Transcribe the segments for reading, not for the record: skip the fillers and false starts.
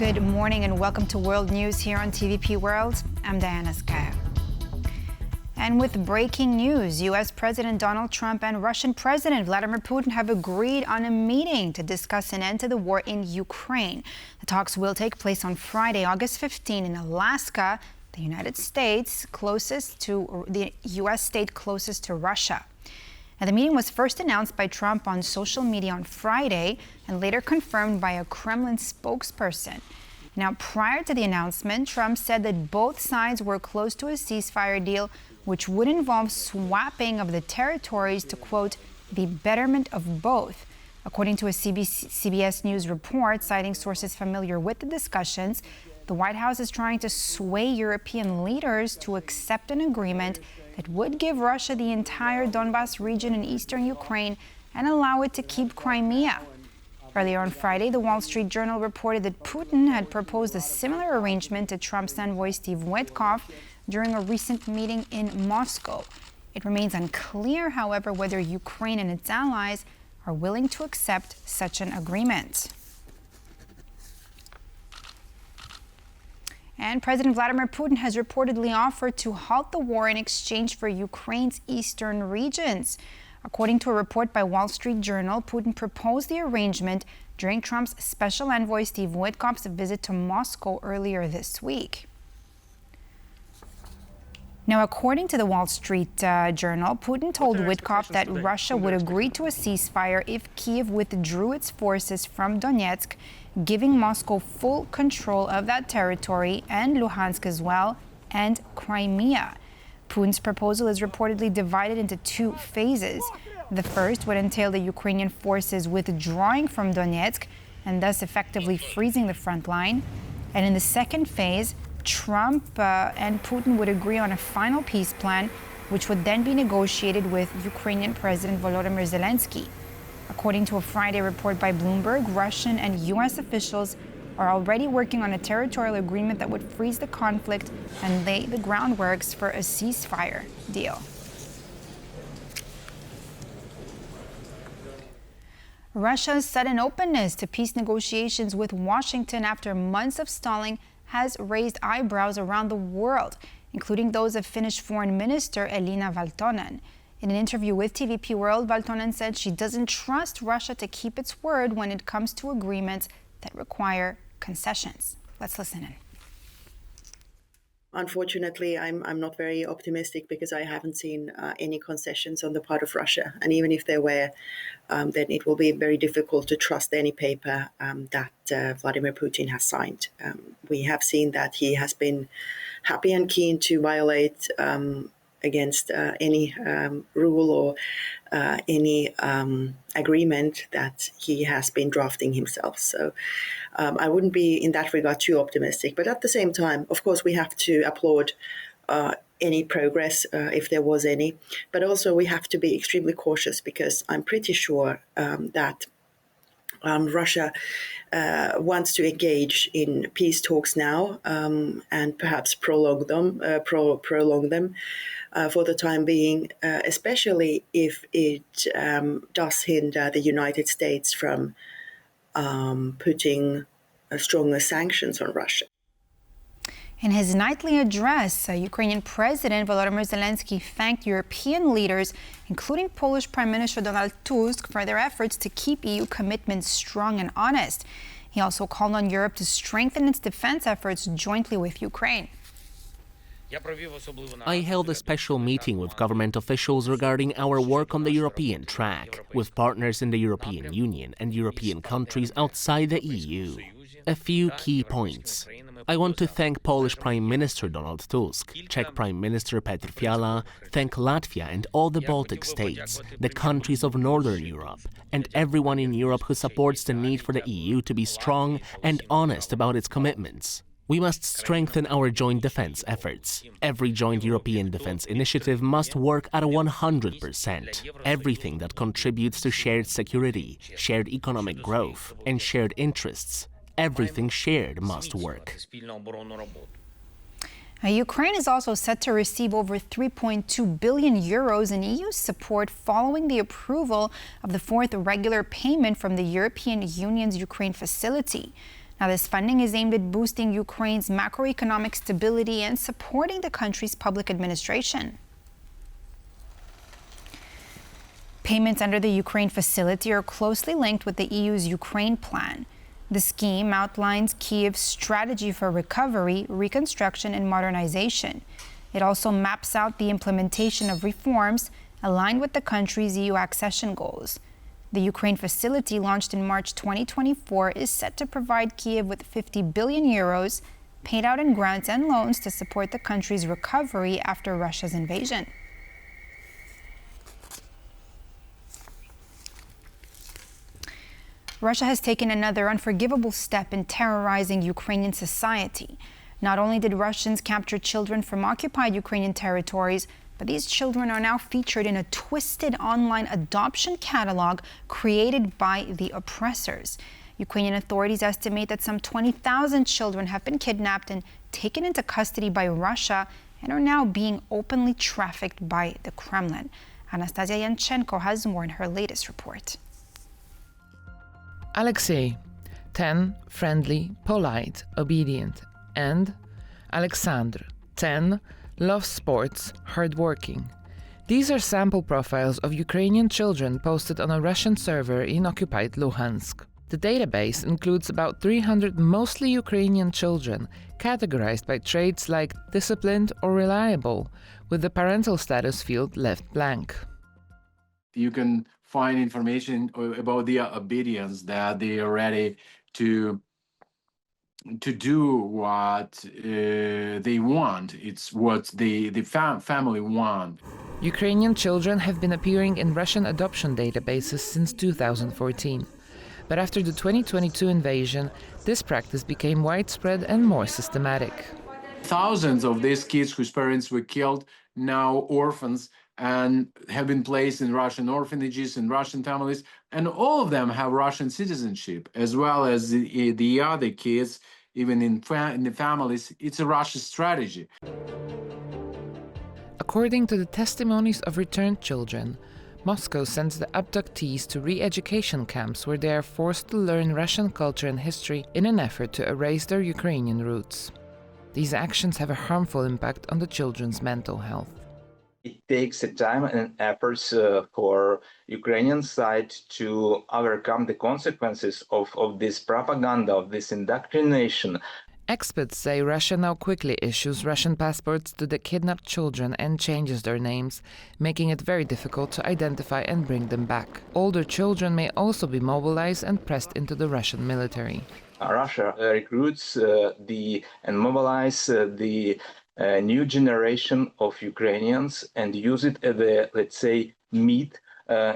Good morning and welcome to World News here on TVP World. I'm Diana Skaya. And with breaking news, U.S. President Donald Trump and Russian President Vladimir Putin have agreed on a meeting to discuss an end to the war in Ukraine. The talks will take place on Friday, August 15 in Alaska, the United States closest to the U.S. state closest to Russia. Now, the meeting was first announced by Trump on social media on Friday and later confirmed by a Kremlin spokesperson. Now, prior to the announcement, Trump said that both sides were close to a ceasefire deal, which would involve swapping of the territories to, quote, the betterment of both. According to a CBS News report citing sources familiar with the discussions, the White House is trying to sway European leaders to accept an agreement that would give Russia the entire Donbas region in eastern Ukraine and allow it to keep Crimea. Earlier on Friday, the Wall Street Journal reported that Putin had proposed a similar arrangement to Trump's envoy Steve Witkoff during a recent meeting in Moscow. It remains unclear, however, whether Ukraine and its allies are willing to accept such an agreement. And President Vladimir Putin has reportedly offered to halt the war in exchange for Ukraine's eastern regions. According to a report by Wall Street Journal, Putin proposed the arrangement during Trump's special envoy Steve Witkoff's visit to Moscow earlier this week. Now, according to the Wall Street Journal, Putin told Witkoff that Russia would agree to a ceasefire if Kyiv withdrew its forces from Donetsk, giving Moscow full control of that territory and Luhansk as well, and Crimea. Putin's proposal is reportedly divided into two phases. The first would entail the Ukrainian forces withdrawing from Donetsk and thus effectively freezing the front line. And in the second phase, Trump and Putin would agree on a final peace plan, which would then be negotiated with Ukrainian President Volodymyr Zelensky. According to a Friday report by Bloomberg, Russian and U.S. officials are already working on a territorial agreement that would freeze the conflict and lay the groundworks for a ceasefire deal. Russia's sudden openness to peace negotiations with Washington after months of stalling has raised eyebrows around the world, including those of Finnish Foreign Minister Elina Valtonen. In an interview with TVP World, Valtonen said she doesn't trust Russia to keep its word when it comes to agreements that require concessions. Let's listen in. Unfortunately, I'm not very optimistic because I haven't seen any concessions on the part of Russia. And even if there were, then it will be very difficult to trust any paper that Vladimir Putin has signed. We have seen that he has been happy and keen to violate against any rule or any agreement that he has been drafting himself. So I wouldn't be in that regard too optimistic. But at the same time, of course, we have to applaud any progress if there was any. But also we have to be extremely cautious because I'm pretty sure that Russia wants to engage in peace talks now and perhaps prolong them for the time being, especially if it does hinder the United States from putting stronger sanctions on Russia. In his nightly address, Ukrainian President Volodymyr Zelensky thanked European leaders, including Polish Prime Minister Donald Tusk, for their efforts to keep EU commitments strong and honest. He also called on Europe to strengthen its defense efforts jointly with Ukraine. I held a special meeting with government officials regarding our work on the European track, with partners in the European Union and European countries outside the EU. A few key points. I want to thank Polish Prime Minister Donald Tusk, Czech Prime Minister Petr Fiala, thank Latvia and all the Baltic states, the countries of Northern Europe, and everyone in Europe who supports the need for the EU to be strong and honest about its commitments. We must strengthen our joint defense efforts. Every joint European defense initiative must work at 100%. Everything that contributes to shared security, shared economic growth, and shared interests. Everything shared must work. Ukraine is also set to receive over 3.2 billion euros in EU support following the approval of the fourth regular payment from the European Union's Ukraine facility. Now, this funding is aimed at boosting Ukraine's macroeconomic stability and supporting the country's public administration. Payments under the Ukraine facility are closely linked with the EU's Ukraine plan. The scheme outlines Kyiv's strategy for recovery, reconstruction, and modernization. It also maps out the implementation of reforms aligned with the country's EU accession goals. The Ukraine facility, launched in March 2024, is set to provide Kyiv with 50 billion euros paid out in grants and loans to support the country's recovery after Russia's invasion. Russia has taken another unforgivable step in terrorizing Ukrainian society. Not only did Russians capture children from occupied Ukrainian territories, but these children are now featured in a twisted online adoption catalog created by the oppressors. Ukrainian authorities estimate that some 20,000 children have been kidnapped and taken into custody by Russia and are now being openly trafficked by the Kremlin. Anastasia Yanchenko has more in her latest report. Alexei, 10, friendly, polite, obedient, and Alexandr, 10, loves sports, hardworking. These are sample profiles of Ukrainian children posted on a Russian server in occupied Luhansk. The database includes about 300 mostly Ukrainian children, categorized by traits like disciplined or reliable, with the parental status field left blank. You can find information about their obedience, that they are ready to do what they want. It's what the family want. Ukrainian children have been appearing in Russian adoption databases since 2014. But after the 2022 invasion, this practice became widespread and more systematic. Thousands of these kids whose parents were killed, now orphans, and have been placed in Russian orphanages and Russian families, and all of them have Russian citizenship, as well as the other kids, even in the families. It's a Russian strategy. According to the testimonies of returned children, Moscow sends the abductees to re-education camps where they are forced to learn Russian culture and history in an effort to erase their Ukrainian roots. These actions have a harmful impact on the children's mental health. It takes a time and efforts for Ukrainian side to overcome the consequences of this propaganda, of this indoctrination. Experts say Russia now quickly issues Russian passports to the kidnapped children and changes their names, making it very difficult to identify and bring them back. Older children may also be mobilized and pressed into the Russian military. Russia recruits and mobilizes the new generation of Ukrainians and use it as a, let's say, meat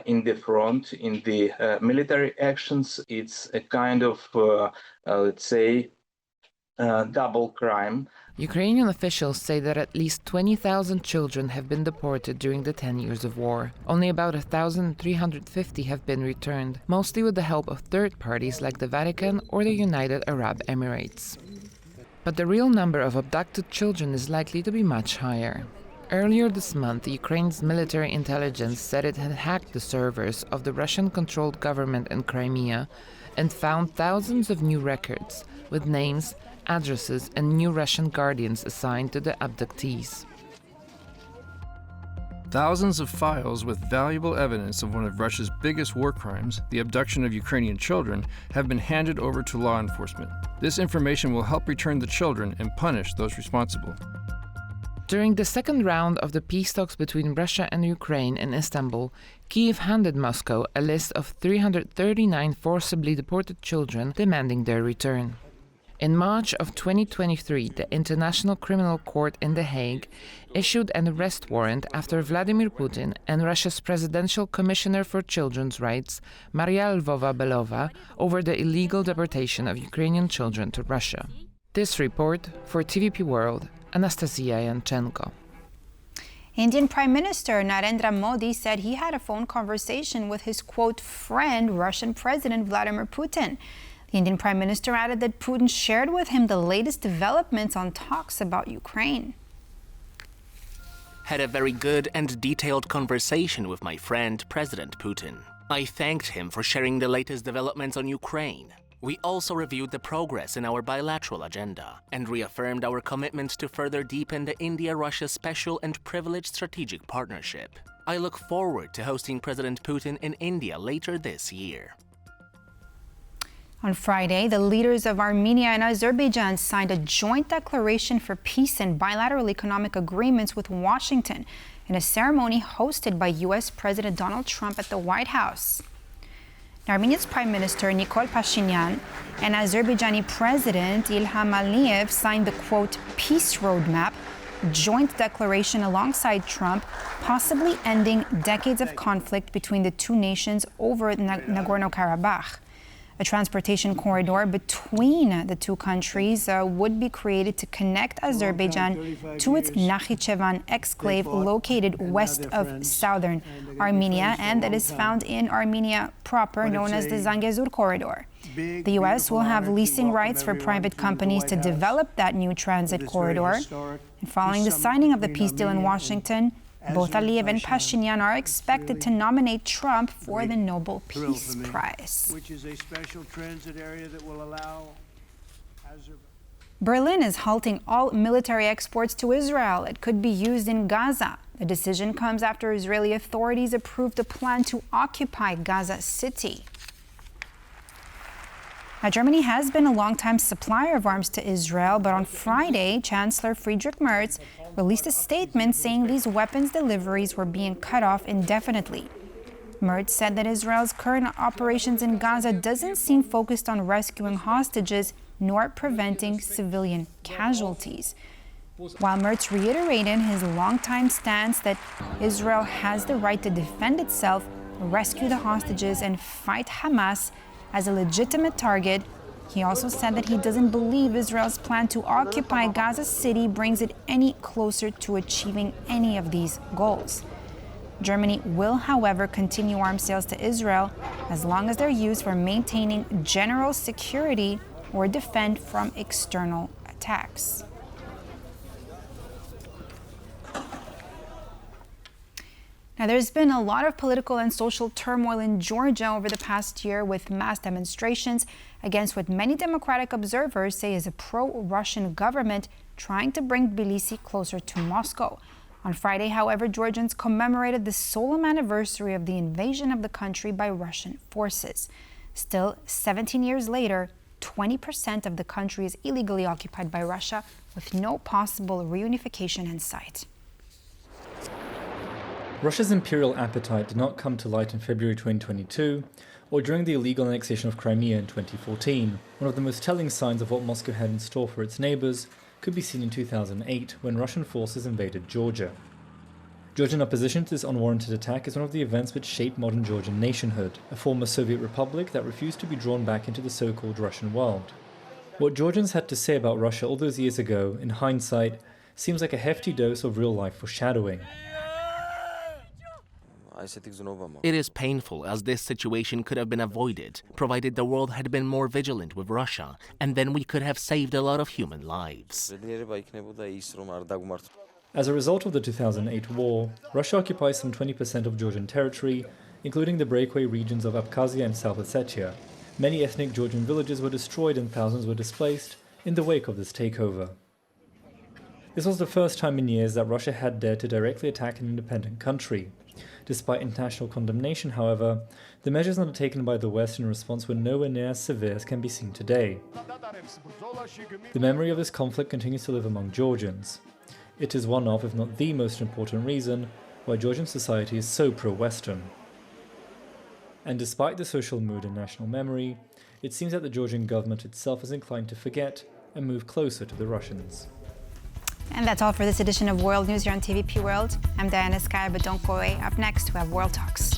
in the front, in the military actions. It's a kind of, let's say, double crime. Ukrainian officials say that at least 20,000 children have been deported during the 10 years of war. Only about 1,350 have been returned, mostly with the help of third parties like the Vatican or the United Arab Emirates. But the real number of abducted children is likely to be much higher. Earlier this month, Ukraine's military intelligence said it had hacked the servers of the Russian-controlled government in Crimea and found thousands of new records with names, addresses, and new Russian guardians assigned to the abductees. Thousands of files with valuable evidence of one of Russia's biggest war crimes, the abduction of Ukrainian children, have been handed over to law enforcement. This information will help return the children and punish those responsible. During the second round of the peace talks between Russia and Ukraine in Istanbul, Kyiv handed Moscow a list of 339 forcibly deported children demanding their return. In March of 2023, the International Criminal Court in The Hague issued an arrest warrant after Vladimir Putin and Russia's Presidential Commissioner for Children's Rights, Maria Lvova-Belova, over the illegal deportation of Ukrainian children to Russia. This report for TVP World, Anastasia Yanchenko. Indian Prime Minister Narendra Modi said he had a phone conversation with his, quote, friend, Russian President Vladimir Putin. The Indian Prime Minister added that Putin shared with him the latest developments on talks about Ukraine. Had a very good and detailed conversation with my friend, President Putin. I thanked him for sharing the latest developments on Ukraine. We also reviewed the progress in our bilateral agenda and reaffirmed our commitment to further deepen the India-Russia special and privileged strategic partnership. I look forward to hosting President Putin in India later this year. On Friday, the leaders of Armenia and Azerbaijan signed a joint declaration for peace and bilateral economic agreements with Washington in a ceremony hosted by U.S. President Donald Trump at the White House. Armenia's Prime Minister Nikol Pashinyan and Azerbaijani President Ilham Aliyev signed the, quote, peace roadmap, joint declaration alongside Trump, possibly ending decades of conflict between the two nations over Nagorno-Karabakh. A transportation corridor between the two countries would be created to connect Azerbaijan to its Nakhichevan exclave located west of southern Armenia and that is found in Armenia proper, known as the Zangezur corridor. The U.S. will have leasing rights for private companies to develop that new transit corridor. And following the signing of the peace deal in Washington, both Aliyev and Pashinyan are expected to nominate Trump for the Nobel Peace Prize. Which is a special transit area that will allow Berlin is halting all military exports to Israel. It could be used in Gaza. The decision comes after Israeli authorities approved a plan to occupy Gaza City. Now, Germany has been a longtime supplier of arms to Israel, but on Friday, Chancellor Friedrich Merz released a statement saying these weapons deliveries were being cut off indefinitely. Merz said that Israel's current operations in Gaza doesn't seem focused on rescuing hostages nor preventing civilian casualties. While Merz reiterated his longtime stance that Israel has the right to defend itself, rescue the hostages, and fight Hamas as a legitimate target, he also said that he doesn't believe Israel's plan to occupy Gaza City brings it any closer to achieving any of these goals. Germany will, however, continue arms sales to Israel as long as they're used for maintaining general security or defend from external attacks. Now, there's been a lot of political and social turmoil in Georgia over the past year, with mass demonstrations against what many democratic observers say is a pro-Russian government trying to bring Tbilisi closer to Moscow. On Friday, however, Georgians commemorated the solemn anniversary of the invasion of the country by Russian forces. Still, 17 years later, 20% of the country is illegally occupied by Russia, with no possible reunification in sight. Russia's imperial appetite did not come to light in February 2022 or during the illegal annexation of Crimea in 2014. One of the most telling signs of what Moscow had in store for its neighbours could be seen in 2008 when Russian forces invaded Georgia. Georgian opposition to this unwarranted attack is one of the events which shaped modern Georgian nationhood, a former Soviet republic that refused to be drawn back into the so-called Russian world. What Georgians had to say about Russia all those years ago, in hindsight, seems like a hefty dose of real-life foreshadowing. It is painful, as this situation could have been avoided, provided the world had been more vigilant with Russia, and then we could have saved a lot of human lives. As a result of the 2008 war, Russia occupies some 20% of Georgian territory, including the breakaway regions of Abkhazia and South Ossetia. Many ethnic Georgian villages were destroyed and thousands were displaced in the wake of this takeover. This was the first time in years that Russia had dared to directly attack an independent country. Despite international condemnation, however, the measures undertaken by the West in response were nowhere near as severe as can be seen today. The memory of this conflict continues to live among Georgians. It is one of, if not the most important reason, why Georgian society is so pro-Western. And despite the social mood and national memory, it seems that the Georgian government itself is inclined to forget and move closer to the Russians. And that's all for this edition of World News here on TVP World. I'm Diana Skye, but don't go away. Up next, we have World Talks.